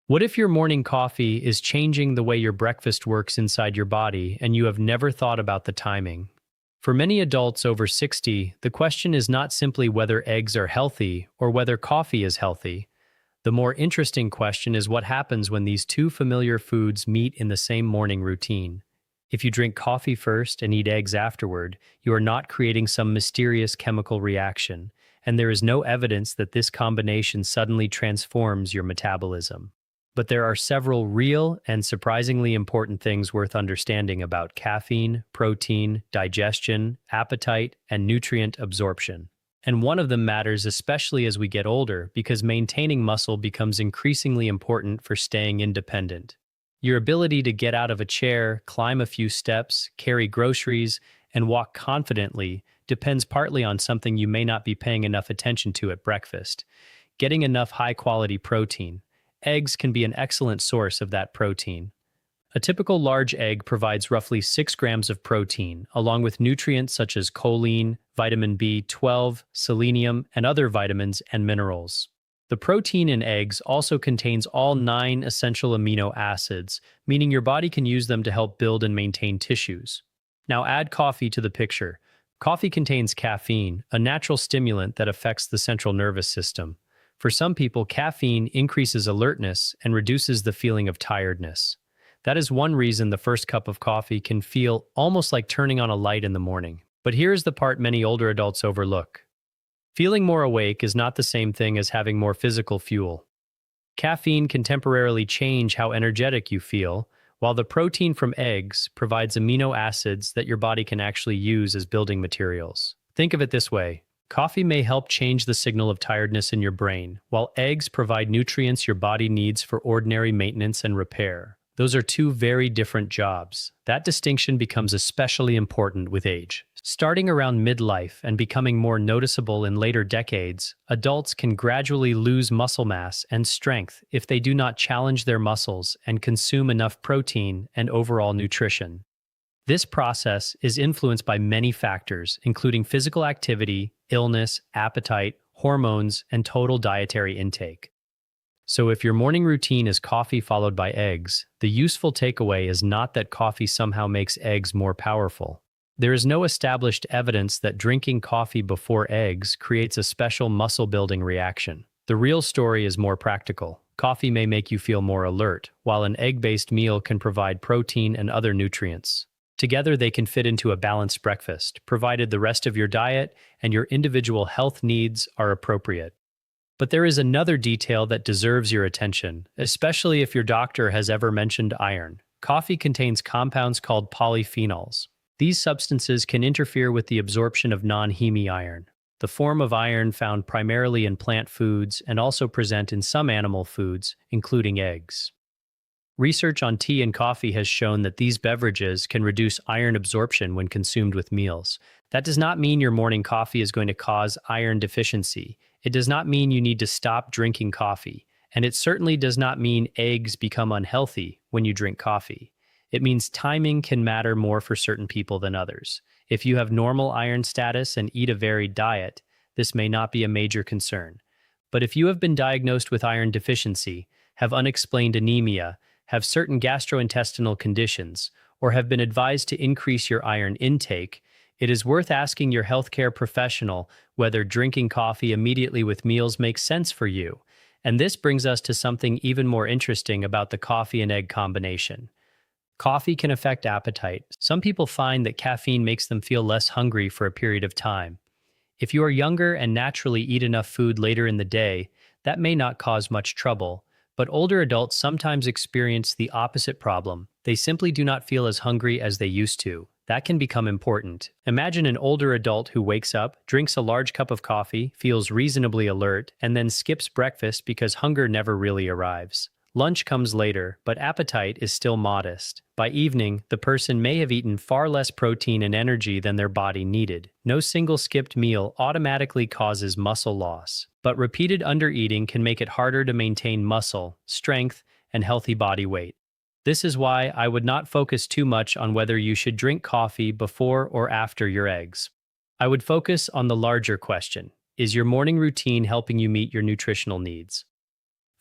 What if your morning coffee is changing the way your breakfast works inside your body and you have never thought about the timing? For many adults over 60, the question is not simply whether eggs are healthy or whether coffee is healthy. The more interesting question is what happens when these two familiar foods meet in the same morning routine. If you drink coffee first and eat eggs afterward, you are not creating some mysterious chemical reaction, and there is no evidence that this combination suddenly transforms your metabolism. But there are several real and surprisingly important things worth understanding about caffeine, protein, digestion, appetite, and nutrient absorption. And one of them matters especially as we get older because maintaining muscle becomes increasingly important for staying independent. Your ability to get out of a chair, climb a few steps, carry groceries, and walk confidently depends partly on something you may not be paying enough attention to at breakfast: getting enough high-quality protein. Eggs can be an excellent source of that protein. A typical large egg provides roughly 6 grams of protein, along with nutrients such as choline, vitamin B12, selenium, and other vitamins and minerals. The protein in eggs also contains all 9 essential amino acids, meaning your body can use them to help build and maintain tissues. Now add coffee to the picture. Coffee contains caffeine, a natural stimulant that affects the central nervous system. For some people, caffeine increases alertness and reduces the feeling of tiredness. That is one reason the first cup of coffee can feel almost like turning on a light in the morning. But here's the part many older adults overlook. Feeling more awake is not the same thing as having more physical fuel. Caffeine can temporarily change how energetic you feel, while the protein from eggs provides amino acids that your body can actually use as building materials. Think of it this way. Coffee may help change the signal of tiredness in your brain, while eggs provide nutrients your body needs for ordinary maintenance and repair. Those are two very different jobs. That distinction becomes especially important with age. Starting around midlife and becoming more noticeable in later decades, adults can gradually lose muscle mass and strength if they do not challenge their muscles and consume enough protein and overall nutrition. This process is influenced by many factors, including physical activity, illness, appetite, hormones, and total dietary intake. So if your morning routine is coffee followed by eggs, the useful takeaway is not that coffee somehow makes eggs more powerful. There is no established evidence that drinking coffee before eggs creates a special muscle-building reaction. The real story is more practical. Coffee may make you feel more alert, while an egg-based meal can provide protein and other nutrients. Together, they can fit into a balanced breakfast, provided the rest of your diet and your individual health needs are appropriate. But there is another detail that deserves your attention, especially if your doctor has ever mentioned iron. Coffee contains compounds called polyphenols. These substances can interfere with the absorption of non-heme iron, the form of iron found primarily in plant foods and also present in some animal foods, including eggs. Research on tea and coffee has shown that these beverages can reduce iron absorption when consumed with meals. That does not mean your morning coffee is going to cause iron deficiency. It does not mean you need to stop drinking coffee. And it certainly does not mean eggs become unhealthy when you drink coffee. It means timing can matter more for certain people than others. If you have normal iron status and eat a varied diet, this may not be a major concern. But if you have been diagnosed with iron deficiency, have unexplained anemia, have certain gastrointestinal conditions, or have been advised to increase your iron intake, it is worth asking your healthcare professional whether drinking coffee immediately with meals makes sense for you. And this brings us to something even more interesting about the coffee and egg combination. Coffee can affect appetite. Some people find that caffeine makes them feel less hungry for a period of time. If you are younger and naturally eat enough food later in the day, that may not cause much trouble. But older adults sometimes experience the opposite problem. They simply do not feel as hungry as they used to. That can become important. Imagine an older adult who wakes up, drinks a large cup of coffee, feels reasonably alert, and then skips breakfast because hunger never really arrives. Lunch comes later, but appetite is still modest. By evening, the person may have eaten far less protein and energy than their body needed. No single skipped meal automatically causes muscle loss, but repeated undereating can make it harder to maintain muscle, strength, and healthy body weight. This is why I would not focus too much on whether you should drink coffee before or after your eggs. I would focus on the larger question: is your morning routine helping you meet your nutritional needs?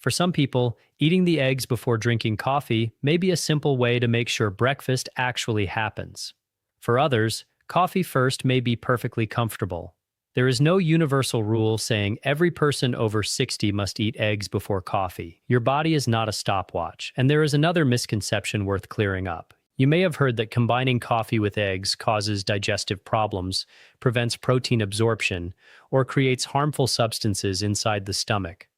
For some people, eating the eggs before drinking coffee may be a simple way to make sure breakfast actually happens. For others, coffee first may be perfectly comfortable. There is no universal rule saying every person over 60 must eat eggs before coffee. Your body is not a stopwatch, and there is another misconception worth clearing up. You may have heard that combining coffee with eggs causes digestive problems, prevents protein absorption, or creates harmful substances inside the stomach.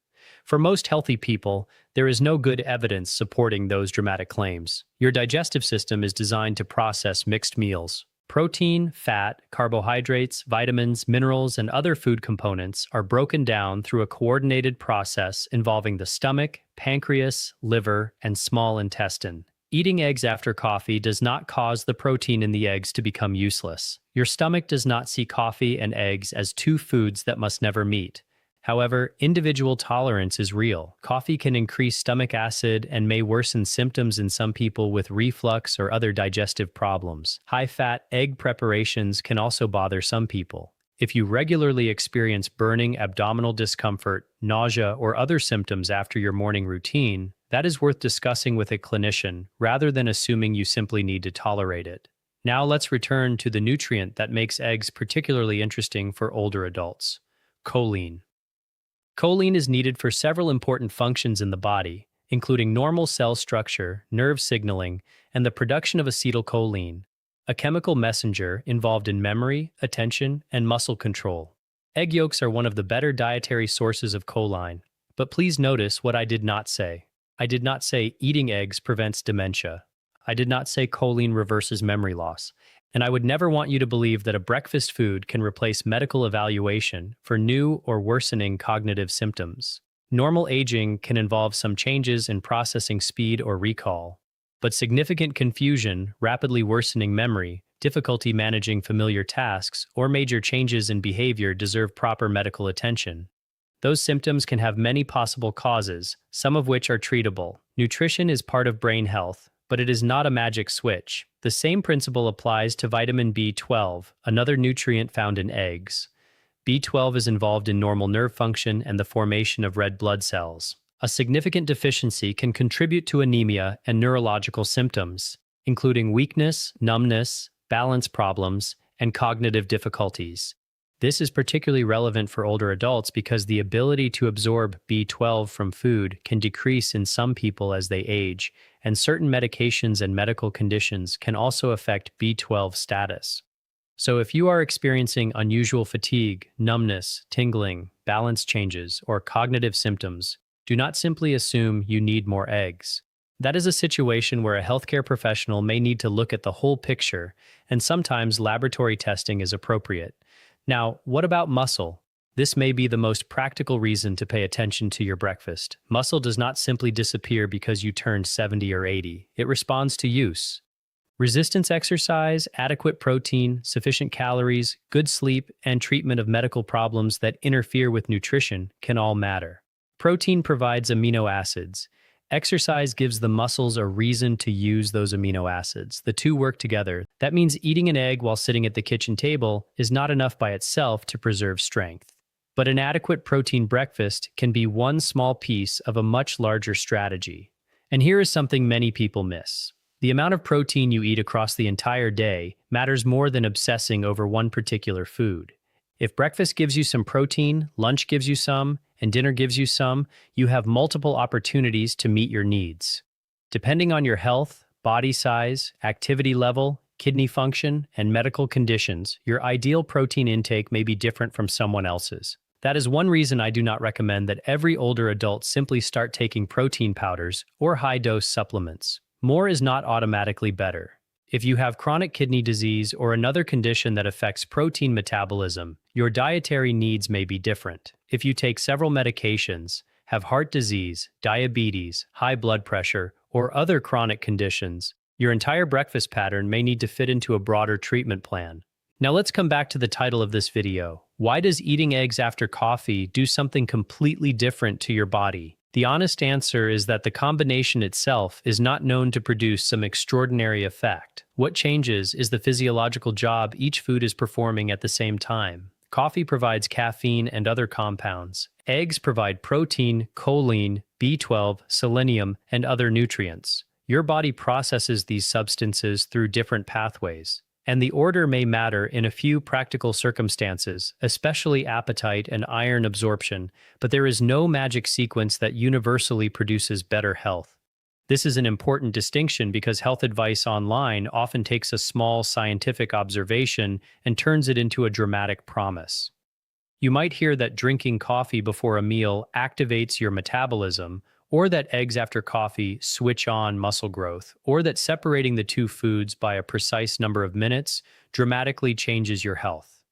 For most healthy people, there is no good evidence supporting those dramatic claims. Your digestive system is designed to process mixed meals. Protein, fat, carbohydrates, vitamins, minerals, and other food components are broken down through a coordinated process involving the stomach, pancreas, liver, and small intestine. Eating eggs after coffee does not cause the protein in the eggs to become useless. Your stomach does not see coffee and eggs as two foods that must never meet. However, individual tolerance is real. Coffee can increase stomach acid and may worsen symptoms in some people with reflux or other digestive problems. High-fat egg preparations can also bother some people. If you regularly experience burning, abdominal discomfort, nausea, or other symptoms after your morning routine, that is worth discussing with a clinician rather than assuming you simply need to tolerate it. Now let's return to the nutrient that makes eggs particularly interesting for older adults: choline. Choline is needed for several important functions in the body, including normal cell structure, nerve signaling, and the production of acetylcholine, a chemical messenger involved in memory, attention, and muscle control. Egg yolks are one of the better dietary sources of choline, but please notice what I did not say. I did not say eating eggs prevents dementia. I did not say choline reverses memory loss. And I would never want you to believe that a breakfast food can replace medical evaluation for new or worsening cognitive symptoms. Normal aging can involve some changes in processing speed or recall, but significant confusion, rapidly worsening memory, difficulty managing familiar tasks, or major changes in behavior deserve proper medical attention. Those symptoms can have many possible causes, some of which are treatable. Nutrition is part of brain health, but it is not a magic switch. The same principle applies to vitamin B12, another nutrient found in eggs. B12 is involved in normal nerve function and the formation of red blood cells. A significant deficiency can contribute to anemia and neurological symptoms, including weakness, numbness, balance problems, and cognitive difficulties. This is particularly relevant for older adults because the ability to absorb B12 from food can decrease in some people as they age, and certain medications and medical conditions can also affect B12 status. So if you are experiencing unusual fatigue, numbness, tingling, balance changes, or cognitive symptoms, do not simply assume you need more eggs. That is a situation where a healthcare professional may need to look at the whole picture, and sometimes laboratory testing is appropriate. Now, what about muscle? This may be the most practical reason to pay attention to your breakfast. Muscle does not simply disappear because you turned 70 or 80. It responds to use. Resistance exercise, adequate protein, sufficient calories, good sleep, and treatment of medical problems that interfere with nutrition can all matter. Protein provides amino acids. Exercise gives the muscles a reason to use those amino acids. The two work together. That means eating an egg while sitting at the kitchen table is not enough by itself to preserve strength. But an adequate protein breakfast can be one small piece of a much larger strategy. And here is something many people miss. The amount of protein you eat across the entire day matters more than obsessing over one particular food. If breakfast gives you some protein, lunch gives you some, and dinner gives you some, you have multiple opportunities to meet your needs. Depending on your health, body size, activity level, kidney function, and medical conditions, your ideal protein intake may be different from someone else's. That is one reason I do not recommend that every older adult simply start taking protein powders or high-dose supplements. More is not automatically better. If you have chronic kidney disease or another condition that affects protein metabolism, your dietary needs may be different. If you take several medications, have heart disease, diabetes, high blood pressure, or other chronic conditions, your entire breakfast pattern may need to fit into a broader treatment plan. Now let's come back to the title of this video. Why does eating eggs after coffee do something completely different to your body? The honest answer is that the combination itself is not known to produce some extraordinary effect. What changes is the physiological job each food is performing at the same time. Coffee provides caffeine and other compounds. Eggs provide protein, choline, B12, selenium, and other nutrients. Your body processes these substances through different pathways, and the order may matter in a few practical circumstances, especially appetite and iron absorption, but there is no magic sequence that universally produces better health. This is an important distinction because health advice online often takes a small scientific observation and turns it into a dramatic promise. You might hear that drinking coffee before a meal activates your metabolism, or that eggs after coffee switch on muscle growth, or that separating the two foods by a precise number of minutes dramatically changes your health.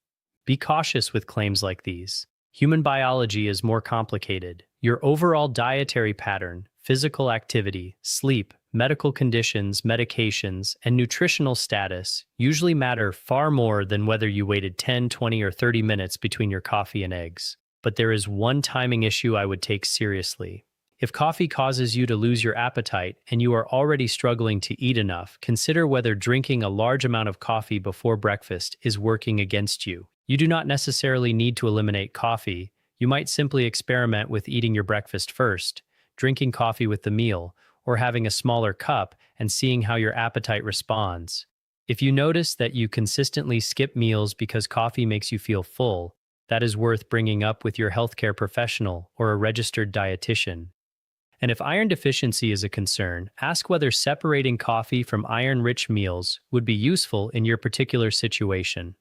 Be cautious with claims like these. Human biology is more complicated. Your overall dietary pattern, physical activity, sleep, medical conditions, medications, and nutritional status usually matter far more than whether you waited 10, 20, or 30 minutes between your coffee and eggs. But there is one timing issue I would take seriously. If coffee causes you to lose your appetite and you are already struggling to eat enough, consider whether drinking a large amount of coffee before breakfast is working against you. You do not necessarily need to eliminate coffee. You might simply experiment with eating your breakfast first, drinking coffee with the meal, or having a smaller cup and seeing how your appetite responds. If you notice that you consistently skip meals because coffee makes you feel full, that is worth bringing up with your healthcare professional or a registered dietitian. And if iron deficiency is a concern, ask whether separating coffee from iron-rich meals would be useful in your particular situation.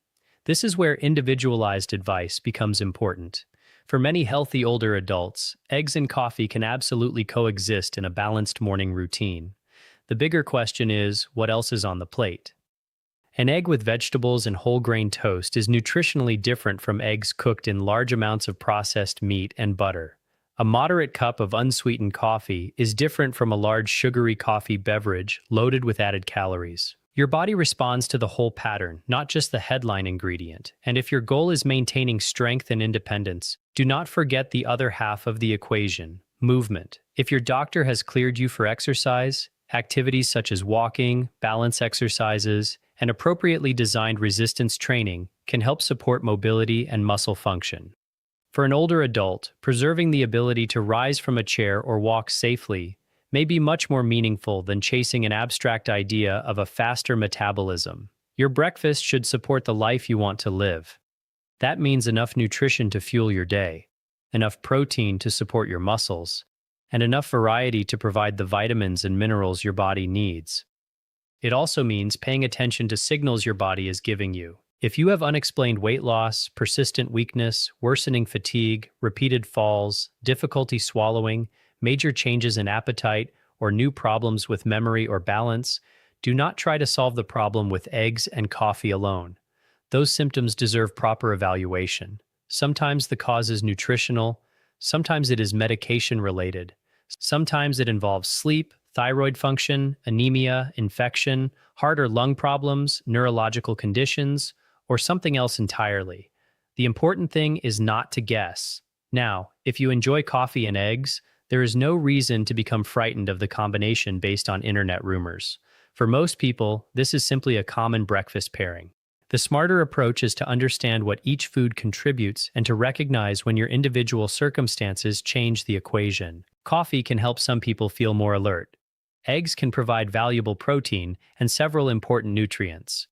This is where individualized advice becomes important. For many healthy older adults, eggs and coffee can absolutely coexist in a balanced morning routine. The bigger question is, what else is on the plate? An egg with vegetables and whole grain toast is nutritionally different from eggs cooked in large amounts of processed meat and butter. A moderate cup of unsweetened coffee is different from a large sugary coffee beverage loaded with added calories. Your body responds to the whole pattern, not just the headline ingredient. And if your goal is maintaining strength and independence, do not forget the other half of the equation, movement. If your doctor has cleared you for exercise, activities such as walking, balance exercises, and appropriately designed resistance training can help support mobility and muscle function. For an older adult, preserving the ability to rise from a chair or walk safely may be much more meaningful than chasing an abstract idea of a faster metabolism. Your breakfast should support the life you want to live. That means enough nutrition to fuel your day, enough protein to support your muscles, and enough variety to provide the vitamins and minerals your body needs. It also means paying attention to signals your body is giving you. If you have unexplained weight loss, persistent weakness, worsening fatigue, repeated falls, difficulty swallowing, major changes in appetite, or new problems with memory or balance, do not try to solve the problem with eggs and coffee alone. Those symptoms deserve proper evaluation. Sometimes the cause is nutritional, sometimes it is medication-related, sometimes it involves sleep, thyroid function, anemia, infection, heart or lung problems, neurological conditions, or something else entirely. The important thing is not to guess. Now, if you enjoy coffee and eggs, there is no reason to become frightened of the combination based on internet rumors. For most people, this is simply a common breakfast pairing. The smarter approach is to understand what each food contributes and to recognize when your individual circumstances change the equation. Coffee can help some people feel more alert. Eggs can provide valuable protein and several important nutrients.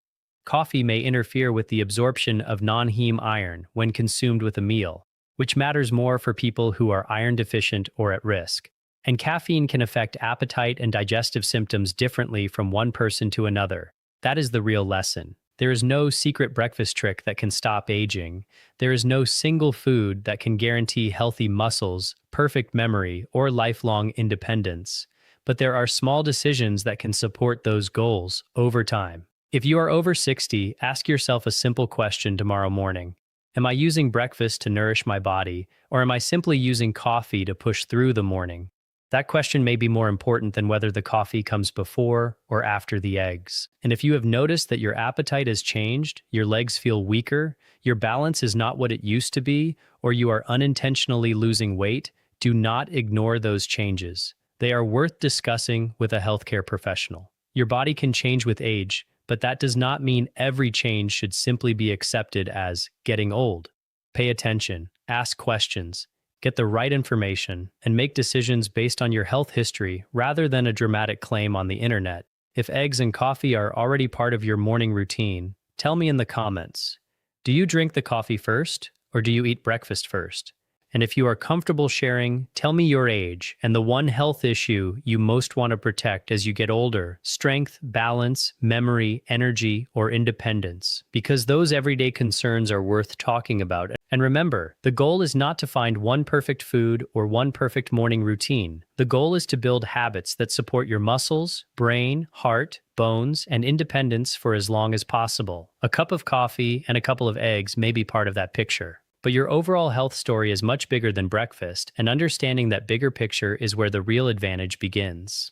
Coffee may interfere with the absorption of non-heme iron when consumed with a meal, which matters more for people who are iron deficient or at risk. And caffeine can affect appetite and digestive symptoms differently from one person to another. That is the real lesson. There is no secret breakfast trick that can stop aging. There is no single food that can guarantee healthy muscles, perfect memory, or lifelong independence. But there are small decisions that can support those goals over time. If you are over 60, ask yourself a simple question tomorrow morning. Am I using breakfast to nourish my body, or am I simply using coffee to push through the morning? That question may be more important than whether the coffee comes before or after the eggs. And if you have noticed that your appetite has changed, your legs feel weaker, your balance is not what it used to be, or you are unintentionally losing weight, do not ignore those changes. They are worth discussing with a healthcare professional. Your body can change with age, but that does not mean every change should simply be accepted as getting old. Pay attention, ask questions, Get the right information, and make decisions based on your health history rather than a dramatic claim on the internet. If eggs and coffee are already part of your morning routine, tell me in the comments. Do you drink the coffee first, or do you eat breakfast first? And if you are comfortable sharing, tell me your age and the one health issue you most want to protect as you get older: strength, balance, memory, energy, or independence. Because those everyday concerns are worth talking about. And remember, the goal is not to find one perfect food or one perfect morning routine. The goal is to build habits that support your muscles, brain, heart, bones, and independence for as long as possible. A cup of coffee and a couple of eggs may be part of that picture. But your overall health story is much bigger than breakfast, and understanding that bigger picture is where the real advantage begins.